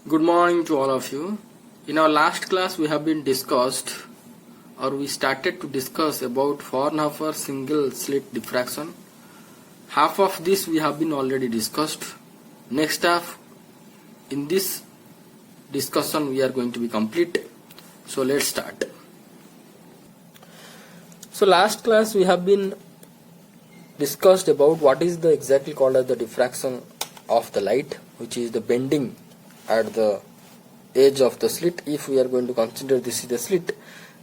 Good morning to all of you. In our last class we have been discussed or we started to discuss about Fraunhofer single slit diffraction. Half of this we have been already discussed. Next half in this discussion we are going to be complete. So let's start. So last class we have been discussed about what is the exactly called as the diffraction of the light, which is the bending at the edge of the slit. If we are going to consider this is the slit,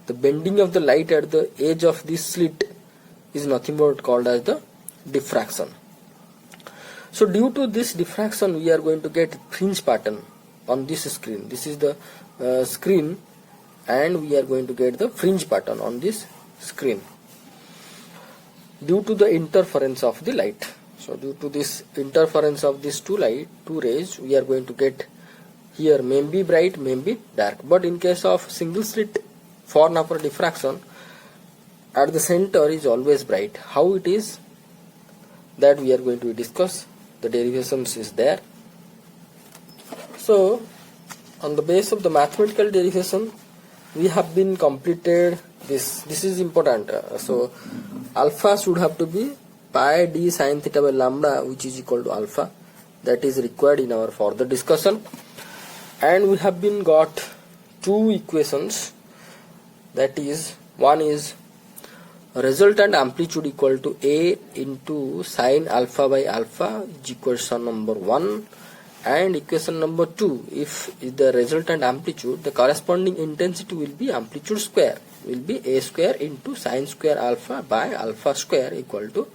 the bending of the light at the edge of this slit is nothing but called as the diffraction. So due to this diffraction we are going to get fringe pattern on this screen. This is the screen, and we are going to get the fringe pattern on this screen due to the interference of the light. So due to this interference of these two rays, we are going to get here may be bright, may be dark. But in case of single slit Fraunhofer diffraction, at the center is always bright. How it is, that we are going to discuss. The derivations is there. So on the base of the mathematical derivation we have been completed this. This is important. So alpha should have to be pi d sin theta by lambda, which is equal to alpha. That is required in our further discussion. And we have been got two equations, that is, one is resultant amplitude equal to A into sin alpha by alpha is equation number 1, and equation number 2, if the resultant amplitude, the corresponding intensity will be amplitude square, will be A square into sin square alpha by alpha square equal to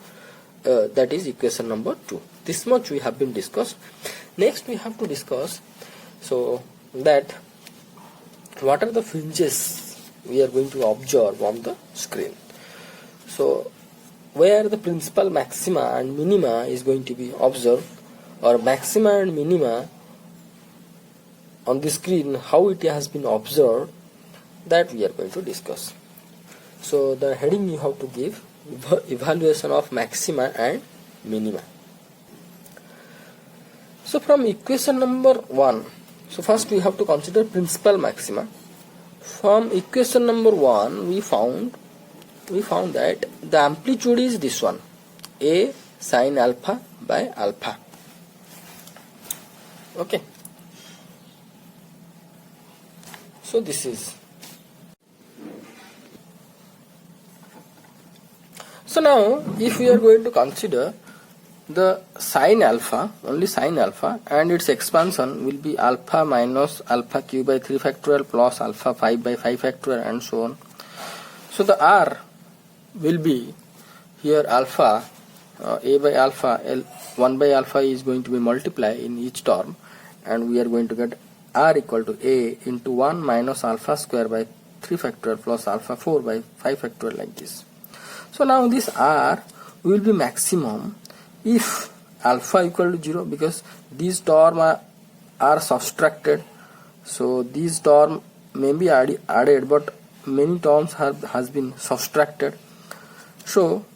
that is equation number 2. This much we have been discussed. Next we have to discuss so that what are the fringes we are going to observe on the screen. So where the principal maxima and minima is going to be observed, or maxima and minima on the screen, how it has been observed, that we are going to discuss. So the heading you have to give evaluation of maxima and minima. So from equation number 1, so first we have to consider principal maxima. From equation number 1 we found that the amplitude is this one, A sin alpha by alpha. Okay. So this is. So now if we are going to consider the sin alpha, only sin alpha, and its expansion will be alpha minus alpha cube by 3 factorial plus alpha 5 by 5 factorial and so on. So the R will be here alpha A by alpha, 1 by alpha is going to be multiplied in each term, and we are going to get R equal to A into 1 minus alpha square by 3 factorial plus alpha 4 by 5 factorial, like this. So now this R will be maximum if alpha equal to 0, because these terms are subtracted. So these terms may be added, but many terms has been subtracted. So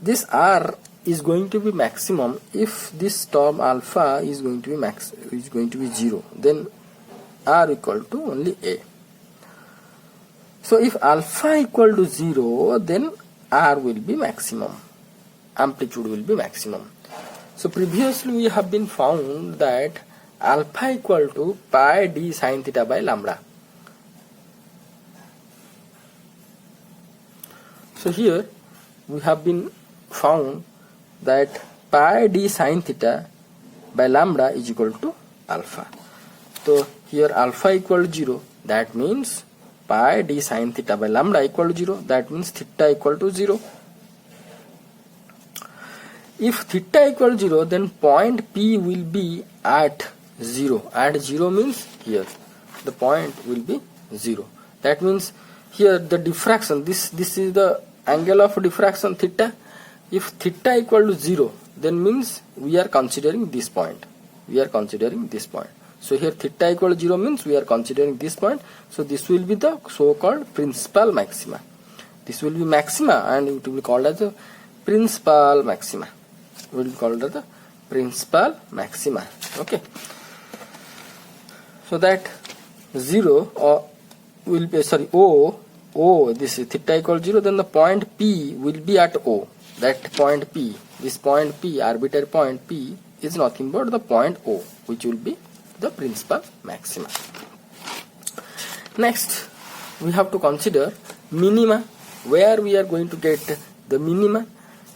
this R is going to be maximum if this term alpha is going to be 0. Then R equal to only A. So if alpha equal to 0, then R will be maximum, amplitude will be maximum. So previously we have been found that alpha equal to pi d sin theta by lambda. So here we have been found that pi d sin theta by lambda is equal to alpha. So here alpha equal to 0, that means pi d sin theta by lambda equal to 0, that means theta equal to 0. If theta equal to 0, then point P will be at 0. At 0 means here the point will be 0. That means here the diffraction, this is the angle of diffraction theta. If theta equal to 0, then means we are considering this point. So here theta equal to 0 means we are considering this point. So this will be the so-called principal maxima. This will be maxima, and it will be called as the principal maxima. We will call it the principal maxima. Okay. So that 0 or will be, sorry, O, this is theta equal 0, then the point P will be at O. That point P, this point P, arbitrary point P, is nothing but the point O, which will be the principal maxima. Next, we have to consider minima. Where we are going to get the minima?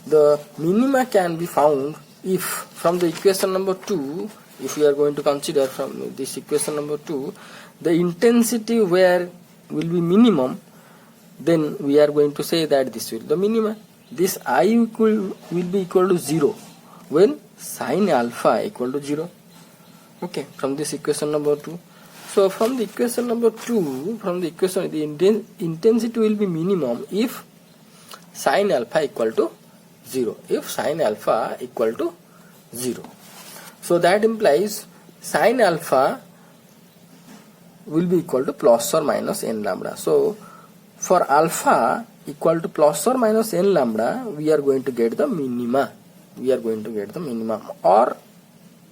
The minima can be found if from the equation number 2, if we are going to consider from this equation number 2, the intensity where will be minimum, then we are going to say that this will be the minima. This I will be equal to 0 when sin alpha equal to 0. Okay, from this equation number 2. So from the equation number 2, from the equation, the intensity will be minimum if sin alpha equal to 0. If sin alpha equal to 0. So that implies sin alpha will be equal to plus or minus n lambda. So for alpha equal to plus or minus n lambda, we are going to get the minima. We are going to get the minimum. Or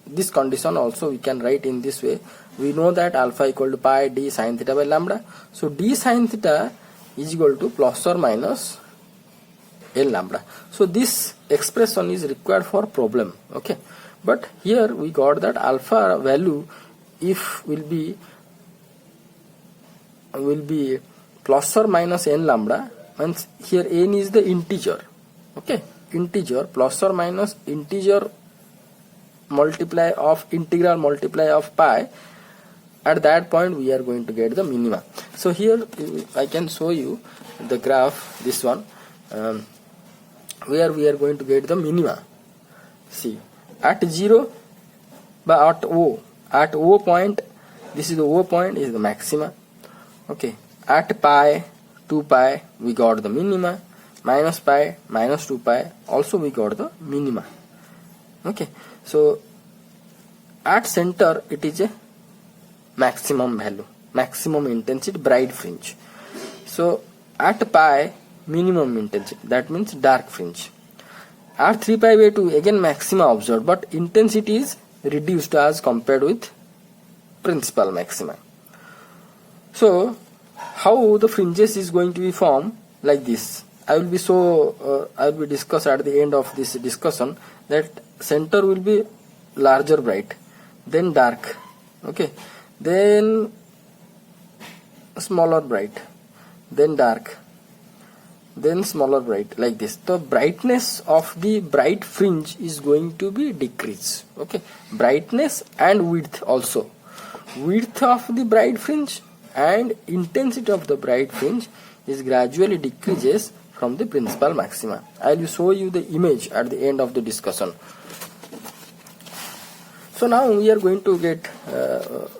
this condition also we can write in this way. We know that alpha equal to pi d sin theta by lambda. So d sin theta is equal to plus or minus n lambda. So this expression is required for problem. Okay, but here we got that alpha value if will be plus or minus n lambda, means here n is the integer. Okay, integer plus or minus integer multiply of integral multiply of pi. At that point we are going to get the minima. So here I can show you the graph, this one, where we are going to get the minima. See, at 0 but at O point, this is the O point, is the maxima. Okay, at pi 2 pi we got the minima, minus pi minus 2 pi also we got the minima. Okay, so at center it is a maximum value, maximum intensity, bright fringe. So at pi minimum intensity, that means dark fringe. At 3 pi by 2 again maxima observed, but intensity is reduced as compared with principal maxima. So how the fringes is going to be formed? Like this. I will be discuss at the end of this discussion that center will be larger bright, then dark, okay, then smaller bright, then dark, then smaller bright, like this. The brightness of the bright fringe is going to be decreased. Okay, brightness and width also. Width of the bright fringe and intensity of the bright fringe is gradually decreases from the principal maxima. I will show you the image at the end of the discussion. So now we are going to get,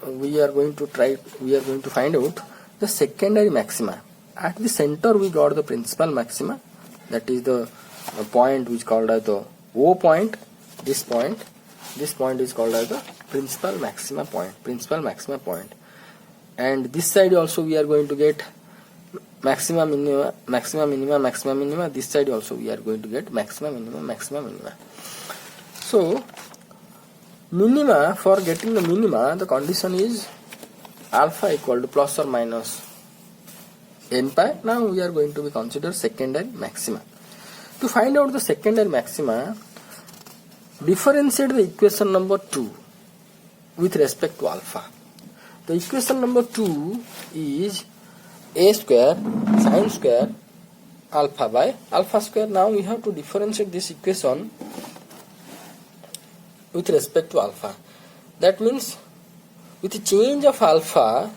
we are going to find out the secondary maxima. At the center we got the principal maxima, that is the point which is called as the O point. This point is called as the principal maxima point. And this side also we are going to get maxima minima. This side also we are going to get maxima minima. So minima, for getting the minima, the condition is alpha equal to plus or minus n pi. Now we are going to be consider secondary maxima. To find out the secondary maxima, differentiate the equation number 2 with respect to alpha. The equation number 2 is a square sine square alpha by alpha square. Now we have to differentiate this equation with respect to alpha. That means with the change of alpha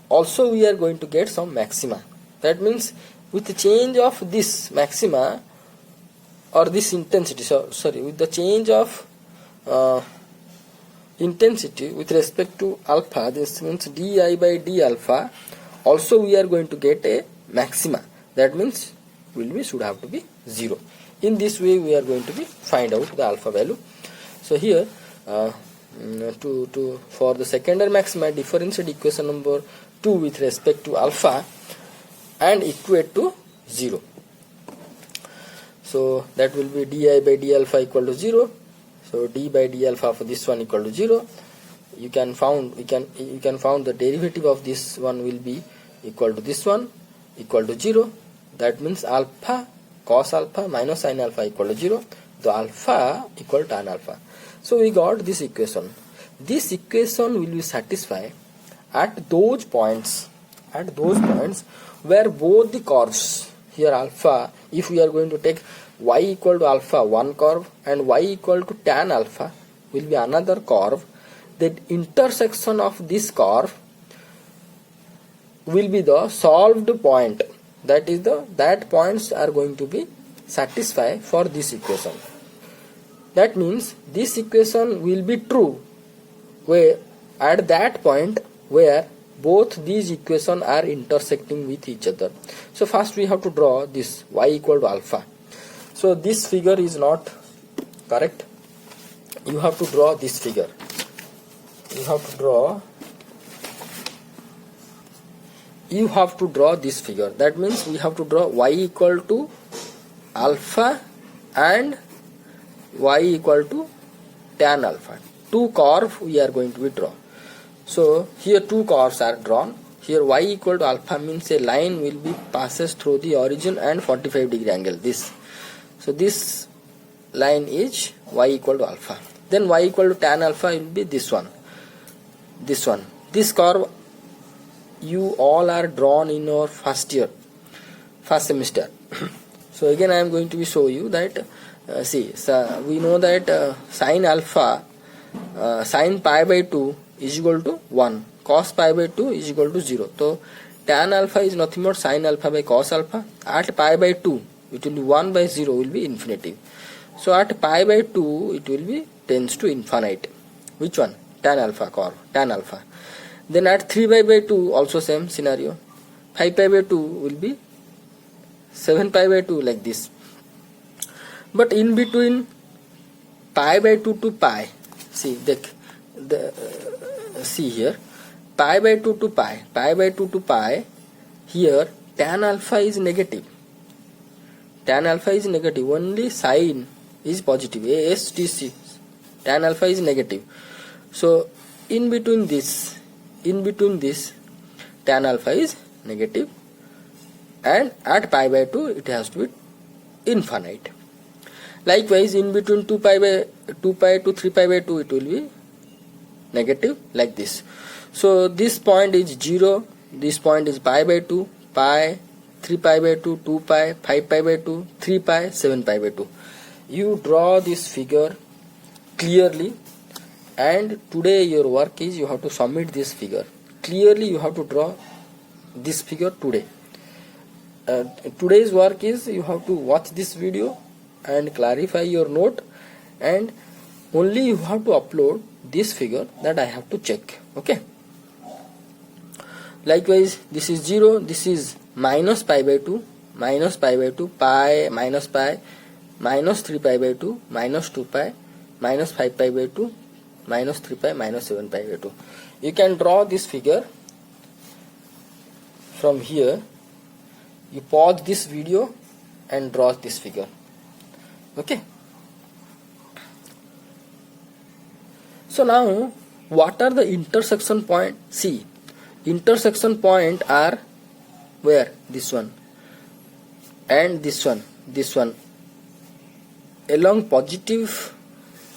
also we are going to get some maxima. That means with the change of this maxima or this intensity, with the change of intensity with respect to alpha, this means di by d alpha, also we are going to get a maxima. That means should have to be 0. In this way we are going to be find out the alpha value. So here for the secondary maxima, differentiate equation number 2 with respect to alpha and equate to 0. So that will be di by d alpha equal to 0. So d by d alpha for this one equal to 0. you can found the derivative of this one will be equal to this one equal to 0. That means alpha cos alpha minus sin alpha equal to 0. The alpha equal to tan alpha. So we got this equation. This equation will be satisfied at those points where both the curves here alpha, if we are going to take y equal to alpha one curve and y equal to tan alpha will be another curve, the intersection of this curve will be the solved point. That points are going to be satisfied for this equation. That means this equation will be true where at that point where both these equations are intersecting with each other. So first we have to draw this y equal to alpha. So this figure is not correct. You have to draw this figure. You have to draw this figure. That means we have to draw y equal to alpha and y equal to tan alpha. Two curves we are going to be draw. So here two curves are drawn. Here y equal to alpha means a line will be passes through the origin and 45-degree angle. This. So this line is y equal to alpha. Then y equal to tan alpha will be this one. This curve you all are drawn in your first semester. So again I am going to be show you that we know that sin alpha sin pi by 2 is equal to 1, cos pi by 2 is equal to 0. So tan alpha is nothing but sin alpha by cos alpha. At pi by 2 it will be 1 by 0 will be infinity. So at pi by 2 it will be tends to infinite. Which one? Tan alpha curve, tan alpha. Then at 3 pi by 2 also same scenario. 5 pi by 2 will be 7 pi by 2 like this. But in between pi by 2 to pi, see here, pi by 2 to pi, here tan alpha is negative. Only sin is positive. ASTC, tan alpha is negative. So in between this tan alpha is negative, and at pi by 2 it has to be infinite. Likewise in between 2 pi to 3 pi by 2 it will be negative like this. So this point is 0, this point is pi by 2, pi, 3 pi by 2, 2 pi, 5 pi by 2, 3 pi, 7 pi by 2. You draw this figure clearly, and today your work is you have to submit this figure. Clearly you have to draw this figure today. Today's work is you have to watch this video and clarify your note, and only you have to upload this figure that I have to check. Okay. Likewise this is 0, this is minus pi by 2, pi, minus pi, minus 3 pi by 2, minus 2 pi, minus 5 pi by 2, minus 3 pi, minus 7 pi by 2. You can draw this figure from here. You pause this video and draw this figure. Okay. So now what are the intersection point? See, intersection point are where? This one and this one. Along positive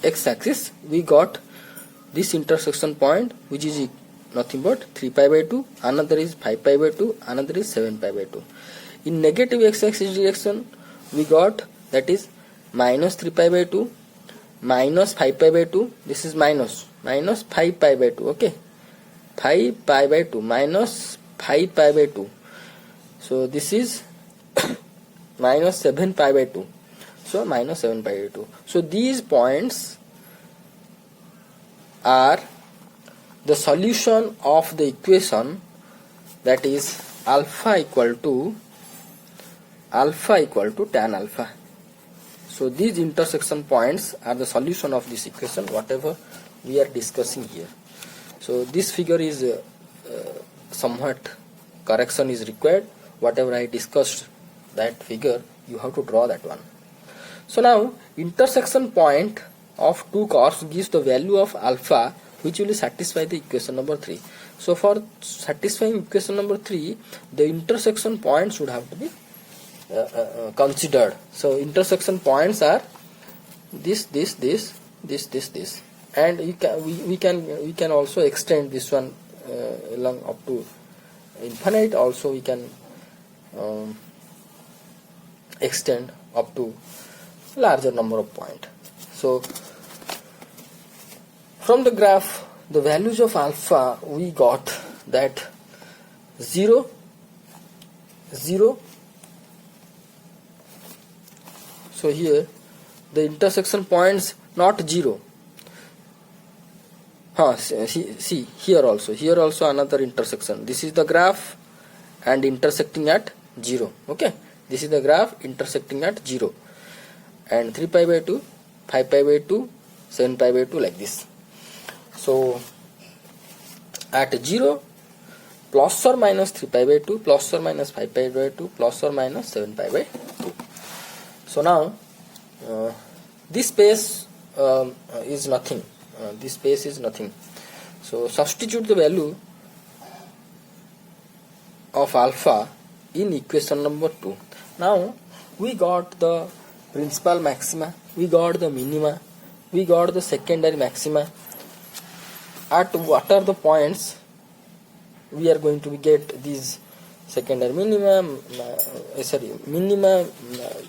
x-axis we got this intersection point, which is nothing but 3 pi by 2, another is 5 pi by 2, another is 7 pi by 2. In negative x-axis direction we got that is minus 3 pi by 2, minus 5 pi by 2, this is minus 5 pi by 2, okay, 5 pi by 2, minus 5 pi by 2, so this is minus 7 pi by 2, so minus 7 pi by 2. So these points are the solution of the equation, that is alpha equal to tan alpha. So these intersection points are the solution of this equation, whatever we are discussing here. So this figure is somewhat correction is required. Whatever I discussed, that figure you have to draw that one. So now intersection point of two curves gives the value of alpha which will satisfy the equation number 3. So for satisfying equation number 3, the intersection points would have to be considered. So intersection points are this, and we can also extend this one along up to infinite. Also we can extend up to larger number of points. So from the graph, the values of alpha, we got that 0, 0. So here the intersection points not 0. See here also another intersection. This is the graph and intersecting at 0. Okay, this is the graph intersecting at 0, and 3 pi by 2, 5 pi by 2, 7 pi by 2, like this. So at 0, plus or minus 3 pi by 2, plus or minus 5 pi by 2, plus or minus 7 pi by 2. So now this space is nothing. This space is nothing. So substitute the value of alpha in equation number 2. Now we got the principal maxima, we got the minima, we got the secondary maxima. At what are the points we are going to get these secondary minima,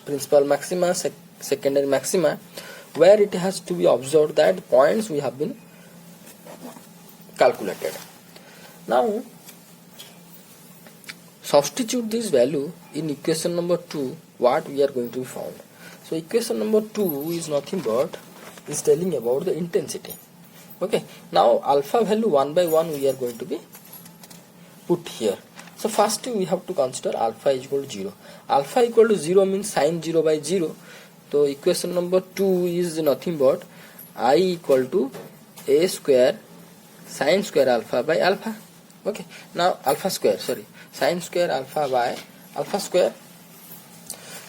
principal maxima, secondary maxima, where it has to be observed that points we have been calculated. Now substitute this value in equation number 2, what we are going to be found. So equation number 2 is nothing but is telling about the intensity. Okay, now alpha value 1 by 1 we are going to be put here. So first we have to consider alpha is equal to 0. Alpha equal to 0 means sine 0 by 0. So equation number 2 is nothing but I equal to a square sine square alpha by alpha. Okay, now alpha square, sine square alpha by alpha square.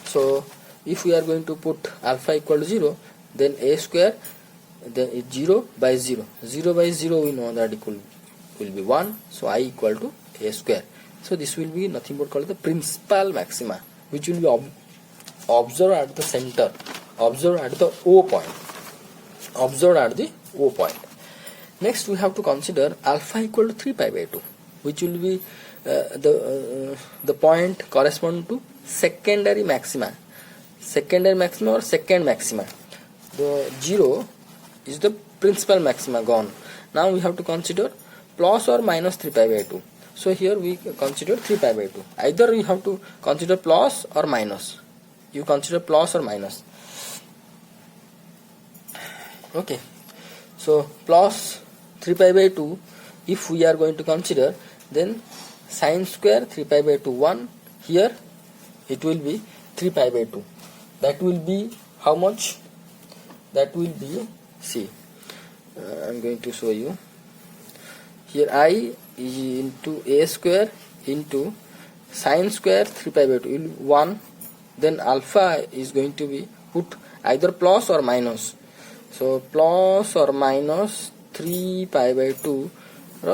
So if we are going to put alpha equal to 0, then a square, then it's 0 by 0. 0 by 0 we know that will be 1. So I equal to a square. So this will be nothing but called the principal maxima, which will be observed at the center, observed at the O point, observed at the O point. Next we have to consider alpha equal to 3 pi by 2, which will be the point correspond to secondary maxima or second maxima. The 0 is the principal maxima gone. Now we have to consider plus or minus 3 pi by 2. So here we consider 3 pi by 2. Either you have to consider plus or minus. You consider plus or minus. Okay, so plus 3 pi by 2, if we are going to consider, then sine square 3 pi by 2 1. Here it will be 3 pi by 2. That will be how much? That will be, see, I am going to show you. Here I is into a square into sine square 3 pi by 2 1. Then alpha is going to be put either plus or minus. So plus or minus 3 pi by 2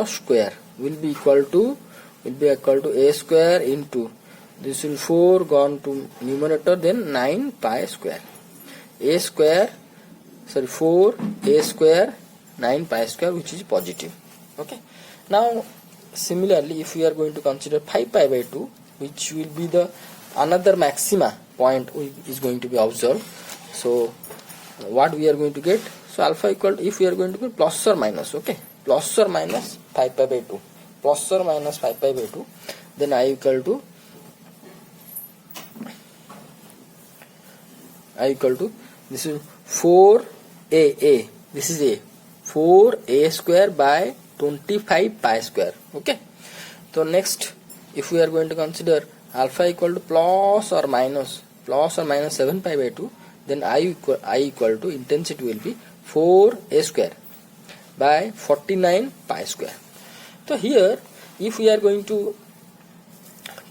square will be equal to a square into, this will 4 gone to numerator, then 9 pi square. A square, 4 a square 9 pi square, which is positive. Okay. Now similarly, if we are going to consider 5 pi by 2, which will be the another maxima point is going to be observed. So what we are going to get? So alpha equal to, if we are going to put plus or minus, okay, plus or minus 5 pi by 2, plus or minus 5 pi by 2, then I equal to this is 4a, this is a 4a square by 25 pi square. Okay, so next if we are going to consider alpha equal to plus or minus 7 pi by 2, then I equal to intensity will be 4a square by 49 pi square. So here if we are going to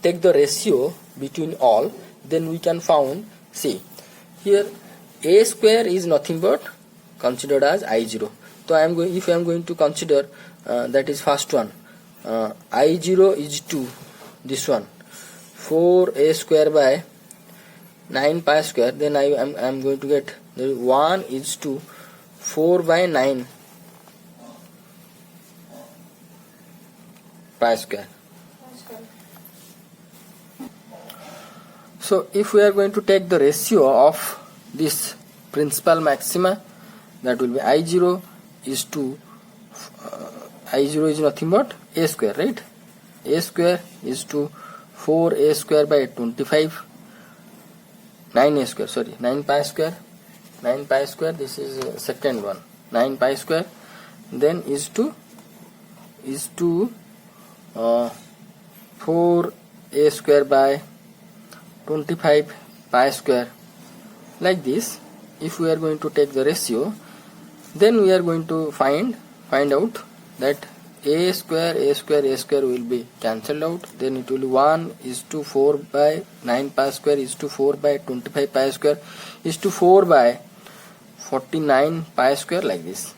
take the ratio between all, then we can found, see here a square is nothing but considered as I0. So So if I am going to consider that is first one, I0 is to this one 4a square by 9 pi square, then I am going to get the 1 is to 4 by 9 pi square. So if we are going to take the ratio of this principal maxima, that will be I0 is to I0 is nothing but a square, right? A square is to 4a square by 25, 9a square, sorry, 9 pi square, 9 pi square, this is second one, 9 pi square, then is to 4a square by 25 pi square. Like this, if we are going to take the ratio, then we are going to find out that a square will be cancelled out, then it will be 1 is to 4 by 9 pi square is to 4 by 25 pi square is to 4 by 49 pi square, like this.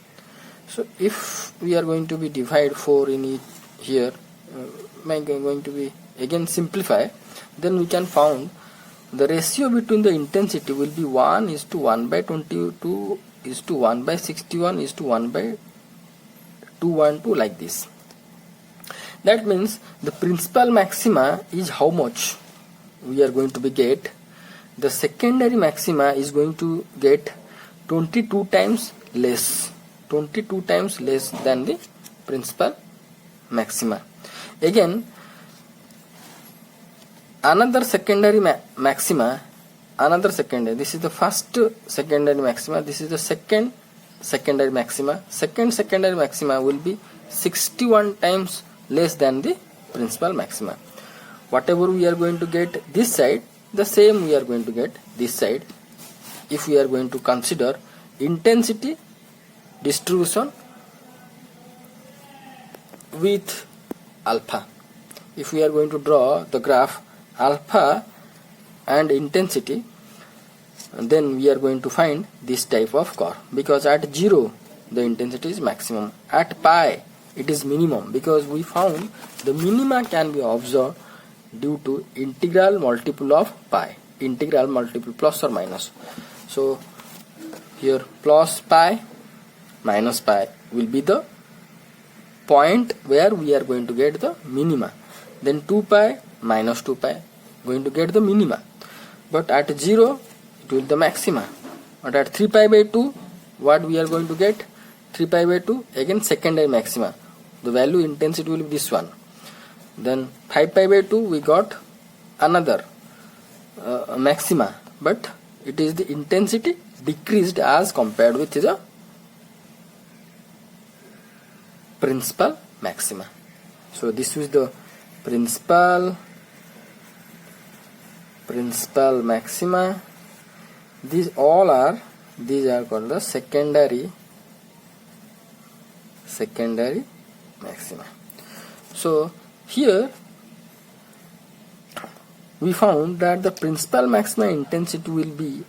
So if we are going to be divide 4 in it here, I am going to be again simplify, then we can found the ratio between the intensity will be 1 is to 1 by 22 is to 1 by 61 is to 1 by 212, like this. That means the principal maxima is how much we are going to be get. The secondary maxima is going to get 22 times less than the principal maxima. Again, another secondary maxima, this is the first secondary maxima, this is the second secondary maxima. Second secondary maxima will be 61 times less than the principal maxima. Whatever we are going to get this side, the same we are going to get this side. If we are going to consider intensity distribution with alpha, if we are going to draw the graph alpha and intensity, then we are going to find this type of curve, because at 0 the intensity is maximum, at pi it is minimum, because we found the minima can be observed due to integral multiple of pi, integral multiple plus or minus. So here plus pi minus pi will be the point where we are going to get the minima, then 2 pi minus 2 pi going to get the minima, but at 0 it will be the maxima, but at 3 pi by 2 what we are going to get, 3 pi by 2 again secondary maxima, the value intensity will be this one, then 5 pi by 2 we got another maxima, but it is the intensity decreased as compared with the principal maxima. So this is the principal maxima. These are called the secondary maxima. So here we found that the principal maxima intensity will be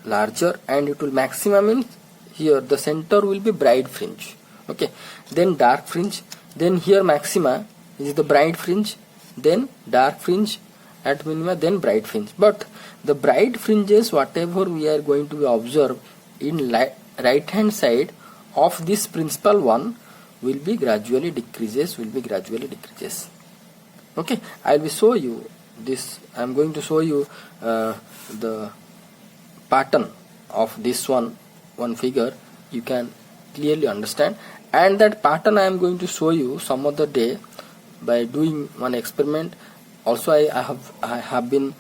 larger, and it will maxima means here the center will be bright fringe, okay, then dark fringe, then here maxima is the bright fringe, then dark fringe at minima, then bright fringe. But the bright fringes whatever we are going to observe in right hand side of this principal one will be gradually decreases, okay. I will show you this. I am going to show you the pattern of this one figure, you can clearly understand, and that pattern I am going to show you some other day by doing one experiment. Also I have been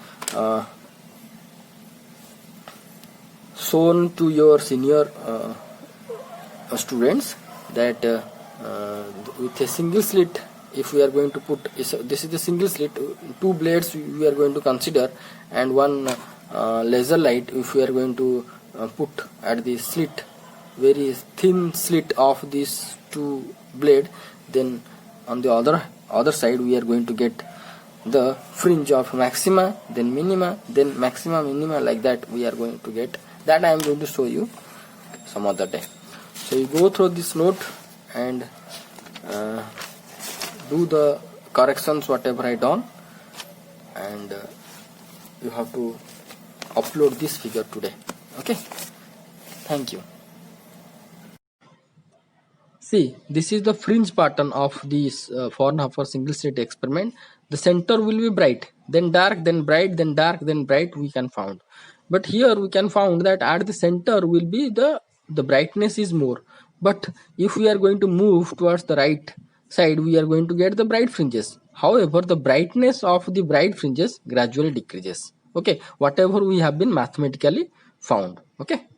shown to your senior students that with a single slit, if we are going to put this is the single slit, 2 blades we are going to consider, and one laser light if we are going to put at the slit, very thin slit of these 2 blade, then on the other side we are going to get the fringe of maxima, then minima, then maxima, minima, like that we are going to get. That I am going to show you some other day. So you go through this note and do the corrections whatever I done, and you have to upload this figure today. Okay, thank you. See, this is the fringe pattern of this Fraunhofer single slit experiment. The center will be bright, then dark, then bright, then dark, then bright. We can found, but here we can found that at the center will be the brightness is more. But if we are going to move towards the right side, we are going to get the bright fringes. However, the brightness of the bright fringes gradually decreases. Okay, whatever we have been mathematically found. Okay.